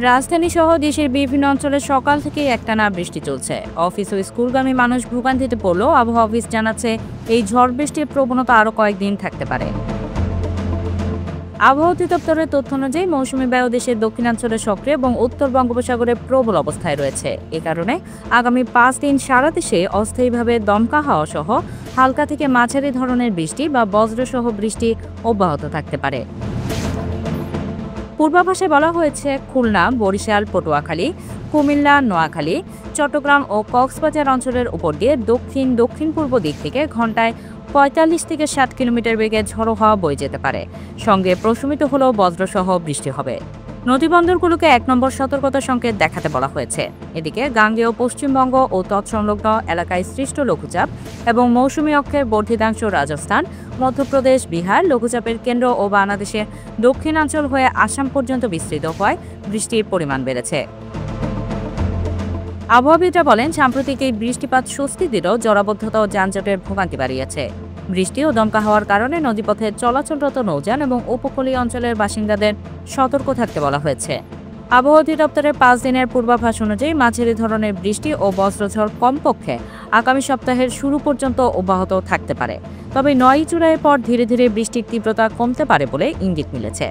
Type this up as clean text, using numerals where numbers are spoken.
রাজধানী সহ দেশের বিভিন্ন অঞ্চলে সকাল থেকে একটানা বৃষ্টি চলছে। অফিস ও স্কুলগামী মানুষ ভোগান্তিতে পড়লেও আবহাওয়া অফিস জানাচ্ছে এই ঝড় বৃষ্টির প্রবণতা আরও কয়েকদিন থাকতে পারে। আবহাওয়া অধিদপ্তরের তথ্য অনুযায়ী মৌসুমী বায়ু দেশের দক্ষিণাঞ্চলে সক্রিয় এবং উত্তর বঙ্গোপসাগরে প্রবল অবস্থায় রয়েছে। এ কারণে আগামী 5 দিন সারা দেশে অস্থায়ীভাবে দমকা হাওয়া সহ হালকা থেকে মাঝারি ধরনের বৃষ্টি বা বজ্রসহ বৃষ্টি অব্যাহত থাকতে পারে। পূর্বাভাসে বলা হয়েছে খুলনা, বরিশাল, পটুয়াখালী, কুমিল্লা, নোয়াখালী, চট্টগ্রাম ও কক্সবাজার অঞ্চলের উপর দিয়ে দক্ষিণ পূর্ব দিক থেকে ঘন্টায় 45 থেকে 60 কিলোমিটার বেগে ঝড়ো হাওয়া বয়ে যেতে পারে। সঙ্গে প্রশমিত হলেও বজ্রসহ বৃষ্টি হবে। নদীবন্দরগুলোকে 1 নম্বর সতর্কতা সংকেত দেখাতে বলা হয়েছে। এদিকে গাঙ্গেয় পশ্চিমবঙ্গ ও তৎসংলগ্ন এলাকায় সৃষ্ট লঘুচাপ এবং মৌসুমী অক্ষের বর্ধিতাংশ রাজস্থান, মধ্যপ্রদেশ, বিহার, লঘুচাপের কেন্দ্র ও বাংলাদেশের দক্ষিণাঞ্চল হয়ে আসাম পর্যন্ত বিস্তৃত হওয়ায় বৃষ্টির পরিমাণ বেড়েছে। আবহাওয়াবিদরা বলেন, সাম্প্রতিক এই বৃষ্টিপাত স্বস্তি দিলেও জলাবদ্ধতা ও যানজটের ভোগান্তি বাড়িয়েছে। বৃষ্টি ও দমকা হওয়ার কারণে নদীপথে চলাচলরত নৌযান এবং উপকূলীয় অঞ্চলের বাসিন্দাদের সতর্ক থাকতে বলা হয়েছে। আবহাওয়া অধিদপ্তরের 5 দিনের পূর্বাভাস অনুযায়ী মাঝারি ধরনের বৃষ্টি ও বজ্রঝড় কমপক্ষে আগামী সপ্তাহের শুরু পর্যন্ত অব্যাহত থাকতে পারে। তবে 9 জুলাইয়ের পর ধীরে ধীরে বৃষ্টির তীব্রতা কমতে পারে বলে ইঙ্গিত মিলেছে।